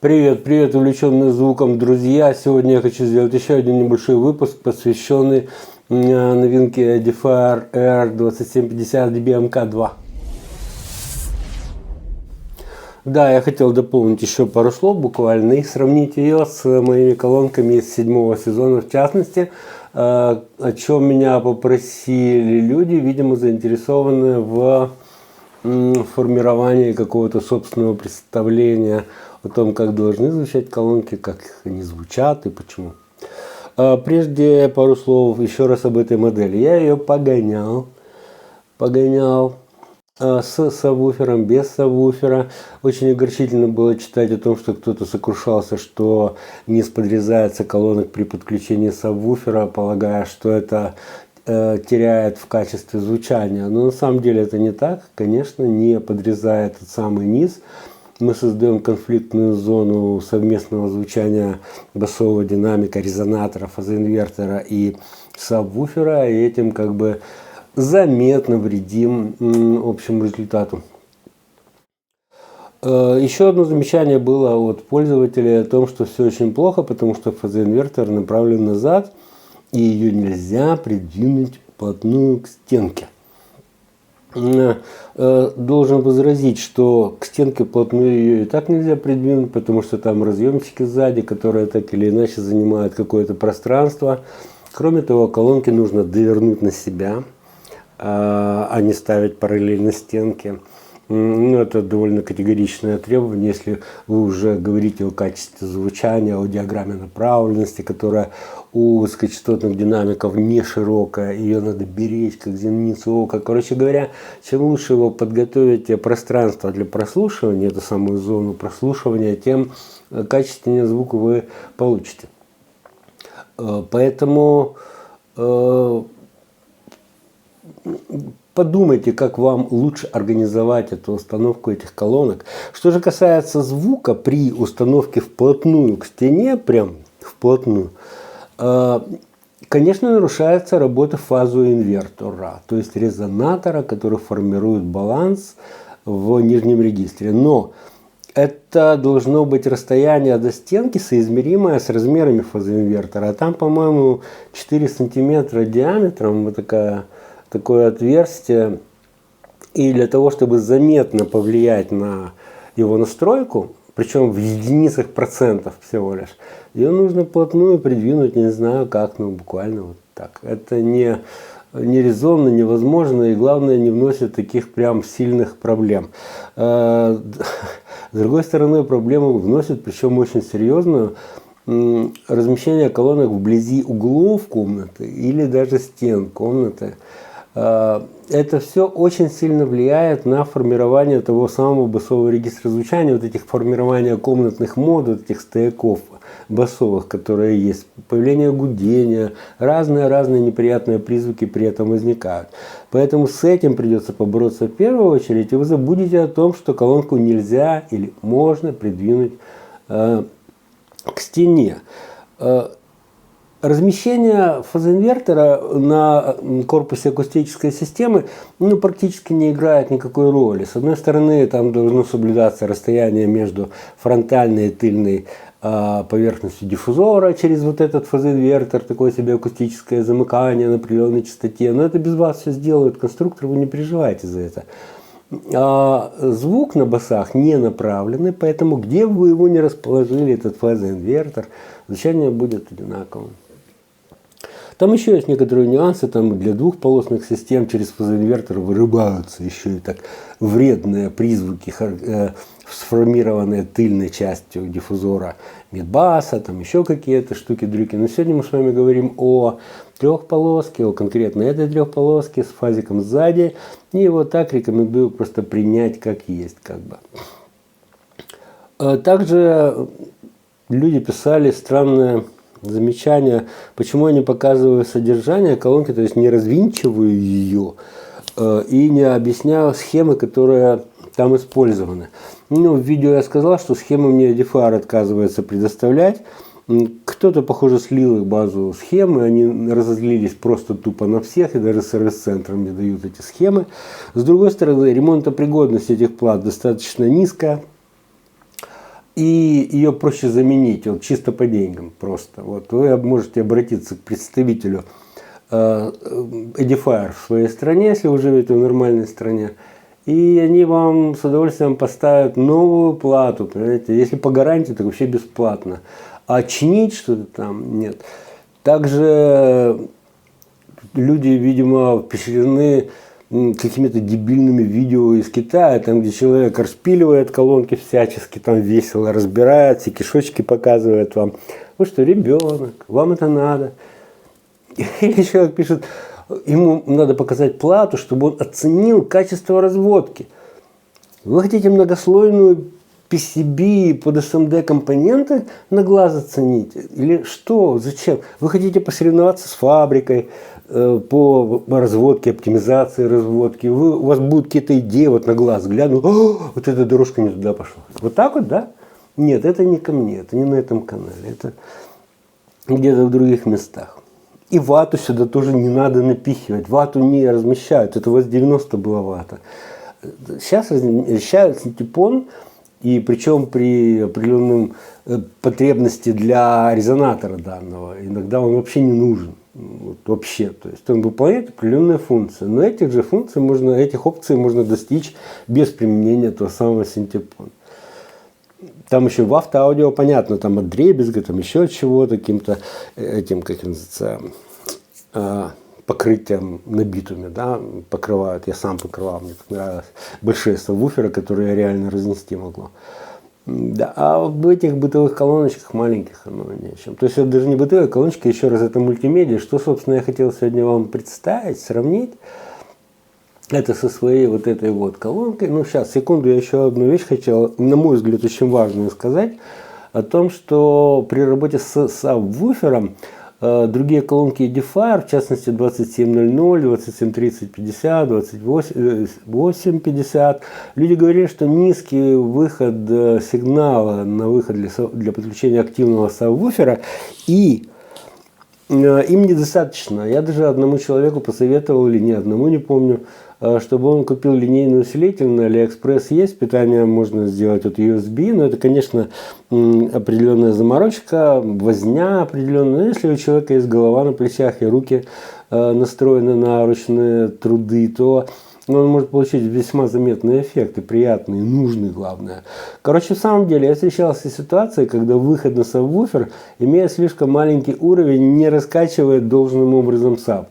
Привет, привет, увлеченные звуком друзья! Сегодня я хочу сделать еще один небольшой выпуск, посвященный новинке Edifier R2750 DBMK2. Да, я хотел дополнить еще пару слов буквально и сравнить ее с моими колонками из 7-го сезона, в частности, о чем меня попросили люди, видимо, заинтересованные в формировании какого-то собственного представления о том, как должны звучать колонки, как они звучат и почему. Прежде пару слов еще раз об этой модели. Я ее погонял с сабвуфером, без сабвуфера. Очень огорчительно было читать о том, что кто-то сокрушался, что низ подрезается колонок при подключении сабвуфера, полагая, что это теряет в качестве звучания. Но на самом деле это не так. Конечно, не подрезая этот самый низ, мы создаем конфликтную зону совместного звучания басового динамика, резонатора, фазоинвертора и сабвуфера, и этим как бы заметно вредим общему результату. Еще одно замечание было от пользователей о том, что все очень плохо, потому что фазоинвертор направлен назад, и ее нельзя придвинуть вплотную к стенке. Должен возразить, что к стенке вплотную ее и так нельзя придвинуть, потому что там разъемчики сзади, которые так или иначе занимают какое-то пространство. Кроме того, колонки нужно довернуть на себя, а не ставить параллельно стенке. Это довольно категоричное требование, если вы уже говорите о качестве звучания, о диаграмме направленности, которая у высокочастотных динамиков не широкая, ее надо беречь как зеницу ока. Короче говоря, чем лучше вы подготовите пространство для прослушивания, эту самую зону прослушивания, тем качественнее звук вы получите. Поэтому подумайте, как вам лучше организовать эту установку этих колонок. Что же касается звука при установке вплотную к стене, прям вплотную, конечно, нарушается работа фазоинвертора, то есть резонатора, который формирует баланс в нижнем регистре. Но это должно быть расстояние до стенки, соизмеримое с размерами фазоинвертора. А там, по-моему, 4 сантиметра диаметром, вот такое отверстие. И для того, чтобы заметно повлиять на его настройку, причем в единицах процентов всего лишь, ее нужно вплотную придвинуть, не знаю как, но буквально вот так. Это не резонно, невозможно, и главное, не вносит таких прям сильных проблем. С другой стороны, проблему вносит, причем очень серьезную, размещение колонок вблизи углов комнаты или даже стен комнаты. Это все очень сильно влияет на формирование того самого басового регистра звучания, вот этих формирования комнатных мод, вот этих стояков басовых, которые есть, появление гудения, разные неприятные призвуки при этом возникают. Поэтому с этим придется побороться в первую очередь, и вы забудете о том, что колонку нельзя или можно придвинуть к стене. Размещение фазоинвертора на корпусе акустической системы практически не играет никакой роли. С одной стороны, там должно соблюдаться расстояние между фронтальной и тыльной поверхностью диффузора через вот этот фазоинвертор, такое себе акустическое замыкание на определенной частоте. Но это без вас все сделают конструкторы, вы не переживайте за это. Звук на басах не направленный, поэтому где бы вы его ни расположили, этот фазоинвертор, звучание будет одинаковым. Там еще есть некоторые нюансы, там для двухполосных систем через фазоинвертор вырубаются еще и так вредные призвуки, сформированные тыльной частью диффузора мидбаса, там еще какие-то штуки-дрюки. Но сегодня мы с вами говорим о трехполоске, о конкретно этой трехполоске с фазиком сзади. И вот так рекомендую просто принять как есть. Также люди писали странные замечания, почему я не показываю содержание колонки, то есть не развинчиваю ее и не объясняю схемы, которые там использованы. В видео я сказал, что схемы мне Edifier отказывается предоставлять. Кто-то, похоже, слил их базу схемы, они разозлились просто тупо на всех, и даже сервис-центрам не дают эти схемы. С другой стороны, ремонтопригодность этих плат достаточно низкая. и ее проще заменить вот, чисто по деньгам просто. Вот, вы можете обратиться к представителю Edifier в своей стране, если вы живете в нормальной стране, и они вам с удовольствием поставят новую плату, понимаете? Если по гарантии, то вообще бесплатно. А чинить что-то там нет. Также люди, видимо, впечатлены какими-то дебильными видео из Китая, там, где человек распиливает колонки всячески, там весело разбирает, все кишочки показывает вам. Вы что, ребенок, вам это надо. Или человек пишет, ему надо показать плату, чтобы он оценил качество разводки. Вы хотите многослойную PCB под SMD компоненты на глаз оценить? Или что? Зачем? Вы хотите посоревноваться с фабрикой по разводке, оптимизации разводки? У вас будут какие-то идеи вот на глаз гляну, вот эта дорожка не туда пошла. Вот так вот, да? Нет, это не ко мне, это не на этом канале, это где-то в других местах. И вату сюда тоже не надо напихивать. Вату не размещают. Это у вас 90 была вата. Сейчас размещают синтепон, и причем при определенном потребности для резонатора данного. Иногда он вообще не нужен. Вот, вообще. То есть он выполняет определенные функции. Но этих же функций этих опций можно достичь без применения этого самого синтепона. Там еще в автоаудио, понятно, там от дребезга, там еще от чего-то, каким-то этим, как называется, покрытием на битуме, да, покрывают. Я сам покрывал, мне так нравилось. Большие сабвуферы, которые я реально разнести могло. Да, а в этих бытовых колоночках маленьких оно не о чем. То есть это даже не бытовая колоночка, еще раз, это мультимедиа. Что, собственно, я хотел сегодня вам представить, сравнить. Это со своей вот этой вот колонкой. Ну, сейчас, секунду, я еще одну вещь хотел, на мой взгляд, очень важную сказать. О том, что при работе с сабвуфером другие колонки Edifier, в частности 2700, 2730, 50, 2850, люди говорили, что низкий выход сигнала на выход для подключения активного сабвуфера, и им недостаточно. Я даже одному человеку посоветовал, или не одному, не помню, чтобы он купил линейный усилитель, на AliExpress есть, питание можно сделать от USB, но это, конечно, определенная заморочка, возня определенная. Но если у человека есть голова на плечах и руки настроены на ручные труды, то он может получить весьма заметные эффекты, приятные, нужные, главное. Короче, в самом деле, я встречался с ситуацией, когда выход на сабвуфер, имея слишком маленький уровень, не раскачивает должным образом саб.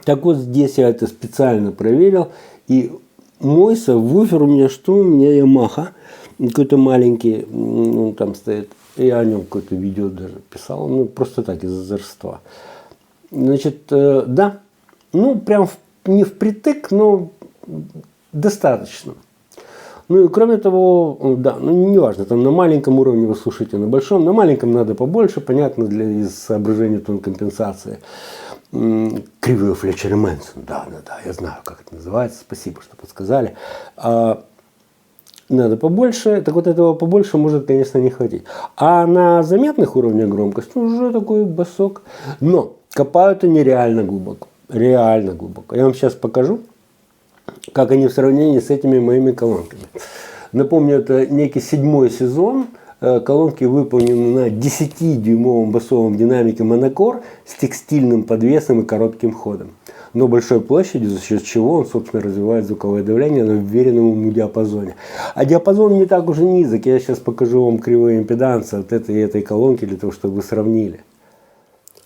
Так вот, здесь я это специально проверил, и мой сабвуфер у меня что? У меня Yamaha, какой-то маленький, он там стоит, я о нем какое-то видео даже писал, ну просто так, из озорства. Значит, да, ну прям не впритык, но достаточно. Ну и кроме того, да, ну не важно, там на маленьком уровне вы слушаете, на большом, на маленьком надо побольше, понятно, из соображения тон компенсации. Кривые Флетчер и Мэнсон, да, я знаю, как это называется, спасибо, что подсказали. Надо побольше, так вот этого побольше может, конечно, не хватить. А на заметных уровнях громкости уже такой басок. Но копают они реально глубоко, реально глубоко. Я вам сейчас покажу, как они в сравнении с этими моими колонками. Напомню, это некий 7-й сезон. Колонки выполнены на 10-дюймовом басовом динамике монокор с текстильным подвесом и коротким ходом, но большой площадью, за счет чего он, собственно, развивает звуковое давление на уверенном ему диапазоне. А диапазон не так уж и низок. Я сейчас покажу вам кривые импедансы от этой и этой колонки, для того, чтобы вы сравнили.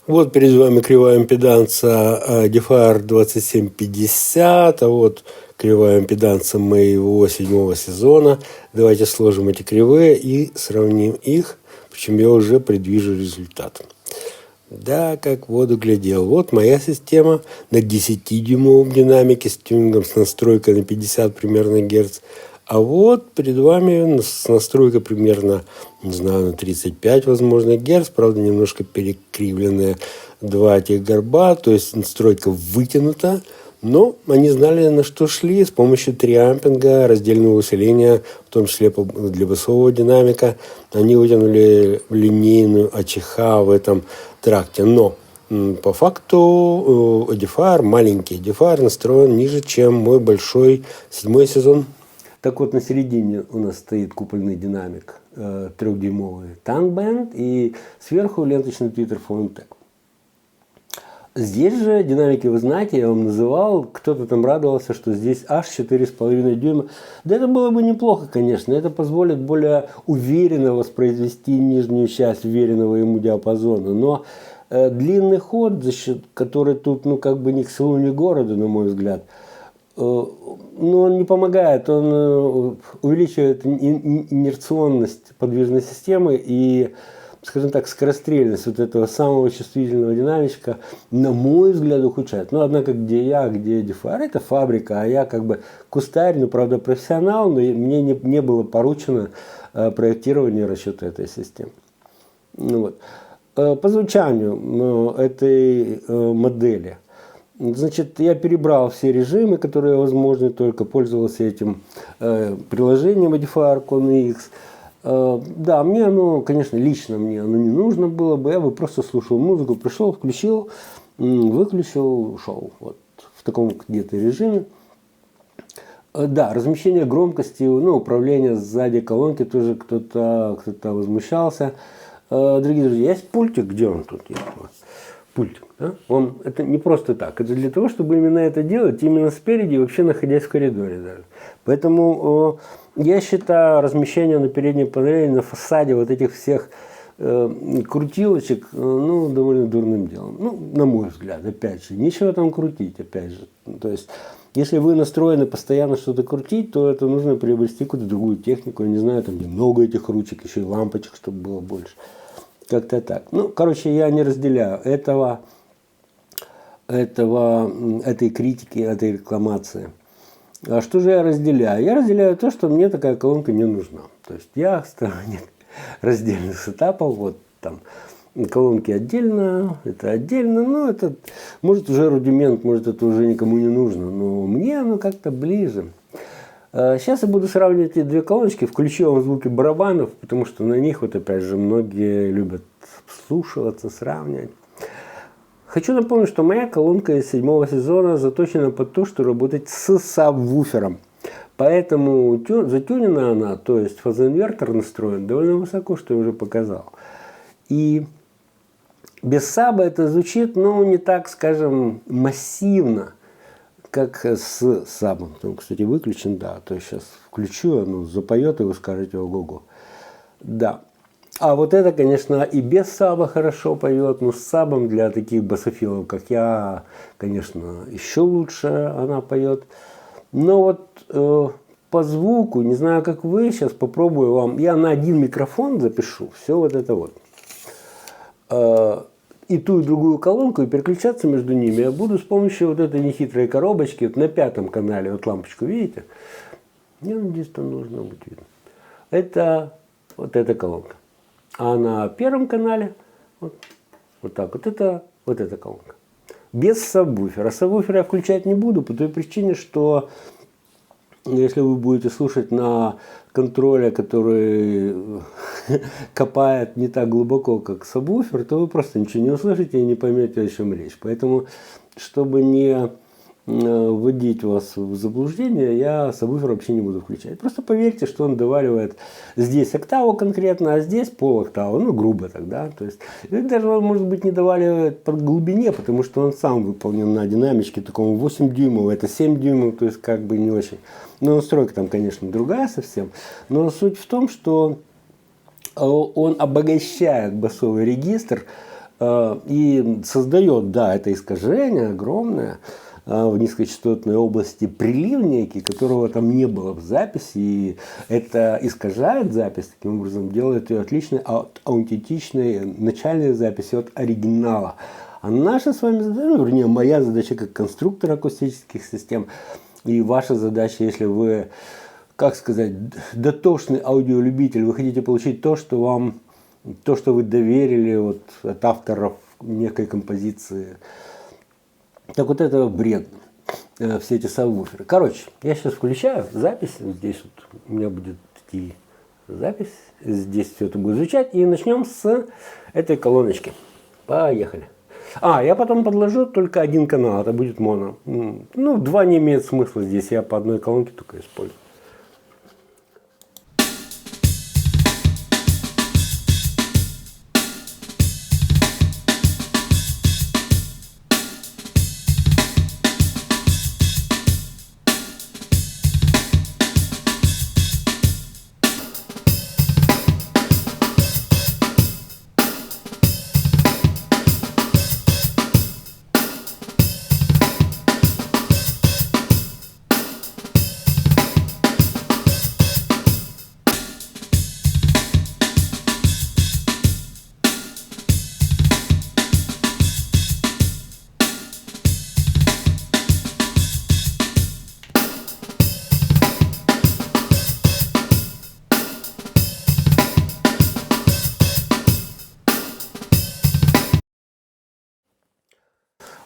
Вот перед вами кривая импеданса Edifier 2750, а вот кривая импеданса моего 7-го сезона. Давайте сложим эти кривые и сравним их, причем я уже предвижу результат. Да, как в воду глядел. Вот моя система на 10-дюймовом динамике с тюнингом, с настройкой на 50 примерно Гц. А вот перед вами с настройкой примерно, не знаю, на 35, возможно, Гц. Правда, немножко перекривленные два этих горба, то есть настройка вытянута. Но они знали, на что шли. С помощью триампинга, раздельного усиления, в том числе для басового динамика, они вытянули линейную АЧХ в этом тракте. Но по факту Edifier, маленький Edifier, настроен ниже, чем мой большой 7-й сезон. Так вот, на середине у нас стоит купольный динамик 3-дюймовый Tank-Band и сверху ленточный твиттер Phone-Tech. Здесь же динамики, вы знаете, я вам называл, кто-то там радовался, что здесь аж 4,5 дюйма. Да это было бы неплохо, конечно, это позволит более уверенно воспроизвести нижнюю часть уверенного ему диапазона, но длинный ход, за счет, который тут, ну, как бы ни к селу, ни к городу, на мой взгляд, но он не помогает, он увеличивает инерционность подвижной системы и, скажем так, скорострельность вот этого самого чувствительного динамичка, на мой взгляд, ухудшает. Но, однако, где я, где DFR, это фабрика, а я как бы кустарь, ну, правда, профессионал, но мне не было поручено проектирование и расчета этой системы. Ну, вот. По звучанию этой модели, значит, я перебрал все режимы, которые возможны, только пользовался этим приложением DFR Con X. Да, мне оно, конечно, лично мне оно не нужно было бы, я бы просто слушал музыку, пришел, включил, выключил, ушел. Вот в таком где-то режиме. Да, размещение громкости, ну, управление сзади колонки тоже кто-то возмущался. Дорогие друзья, есть пультик, где он тут есть? Пультик, да? Он, это не просто так, это для того, чтобы именно это делать, именно спереди, вообще находясь в коридоре даже. Поэтому я считаю размещение на передней панели, на фасаде вот этих всех крутилочек, ну, довольно дурным делом. Ну, на мой взгляд, опять же, нечего там крутить, опять же. То есть, если вы настроены постоянно что-то крутить, то это нужно приобрести какую-то другую технику, я не знаю, там много этих ручек, еще и лампочек, чтобы было больше. Как-то так. Ну, короче, я не разделяю этой критики, этой рекламации. А что же я разделяю? Я разделяю то, что мне такая колонка не нужна. То есть я сторонник раздельных сетапов. Вот там колонки отдельно, это отдельно. Ну, это может уже рудимент, может это уже никому не нужно. Но мне оно как-то ближе. Сейчас я буду сравнивать эти две колоночки, включу вам звуки барабанов, потому что на них, вот опять же, многие любят вслушиваться, сравнивать. Хочу напомнить, что моя колонка из 7-го сезона заточена под то, что работать с сабвуфером. Поэтому затюнена она, то есть фазоинвертор настроен довольно высоко, что я уже показал. И без саба это звучит, ну, не так, скажем, массивно, как с сабом. Он, кстати, выключен, да. То есть сейчас включу, оно запоет, и вы скажете ого-го. Да. А вот это, конечно, и без саба хорошо поет, но с сабом для таких басофилов, как я, конечно, еще лучше она поет. Но вот по звуку, не знаю, как вы, сейчас попробую вам. Я на один микрофон запишу все вот это вот. И ту, и другую колонку, и переключаться между ними я буду с помощью вот этой нехитрой коробочки. Вот на 5-м канале, вот лампочку, видите? Я надеюсь, там должно быть видно. Это вот эта колонка. А на 1-м канале вот так вот эта колонка. Без сабвуфера. Сабвуфер я включать не буду по той причине, что если вы будете слушать на контроле, который копает не так глубоко, как сабвуфер, то вы просто ничего не услышите и не поймете, о чем речь. Поэтому, чтобы не вводить вас в заблуждение, я сабвуфер вообще не буду включать. Просто поверьте, что он доваривает здесь октаву конкретно, а здесь пол-октавы, ну, грубо тогда. То есть, даже он, может быть, не доваривает по глубине, потому что он сам выполнен на динамичке таком 8 дюймов, это 7 дюймов, то есть, как бы не очень. Но настройка там, конечно, другая совсем. Но суть в том, что он обогащает басовый регистр и создает, да, это искажение огромное в низкочастотной области, прилив некий, которого там не было в записи, и это искажает запись, таким образом делает ее отличной от аутентичной начальной записи от оригинала. А наша с вами задача, ну, вернее, моя задача как конструктор акустических систем, и ваша задача, если вы, как сказать, дотошный аудиолюбитель, вы хотите получить то, что вы доверили вот, от авторов некой композиции. Так вот это бред, все эти сабвуферы. Короче, я сейчас включаю запись, здесь вот у меня будет идти запись, здесь все это будет звучать, и начнем с этой колоночки. Поехали. Я потом подложу только один канал, это будет моно. Ну, два не имеет смысла здесь, я по одной колонке только использую.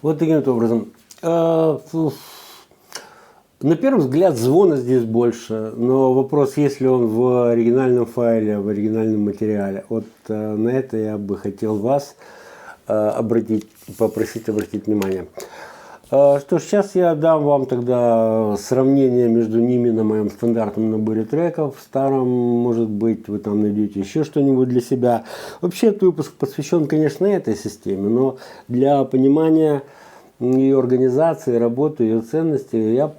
Вот таким вот образом. На первый взгляд звона здесь больше, но вопрос, есть ли он в оригинальном файле, в оригинальном материале. Вот на это я бы хотел вас попросить обратить внимание. Что ж, сейчас я дам вам тогда сравнение между ними на моем стандартном наборе треков. В старом, может быть, вы там найдете еще что-нибудь для себя. Вообще, этот выпуск посвящен, конечно, этой системе, но для понимания ее организации, работы, ее ценности я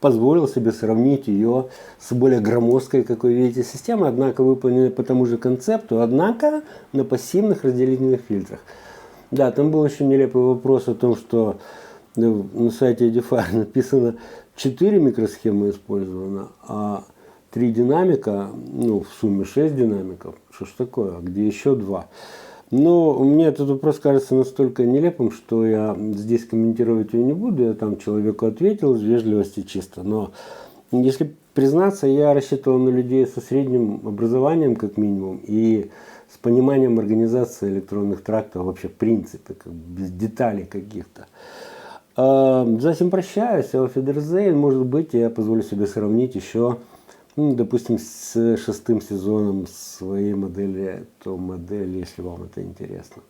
позволил себе сравнить ее с более громоздкой, как вы видите, системой, однако выполненной по тому же концепту, однако на пассивных разделительных фильтрах. Да, там был еще нелепый вопрос о том, что на сайте Edify написано 4 микросхемы использовано, а 3 динамика, ну в сумме 6 динамиков. Что ж такое, а где еще 2? Но мне этот вопрос кажется настолько нелепым, что я здесь комментировать его не буду. Я там человеку ответил из вежливости чисто. Но если признаться, я рассчитывал на людей со средним образованием, как минимум, и с пониманием организации электронных трактов вообще в принципе, как без деталей каких-то. За этим прощаюсь. Auf Wiedersehen. Может быть, я позволю себе сравнить еще, допустим, с 6-м сезоном своей модели, то модель, если вам это интересно.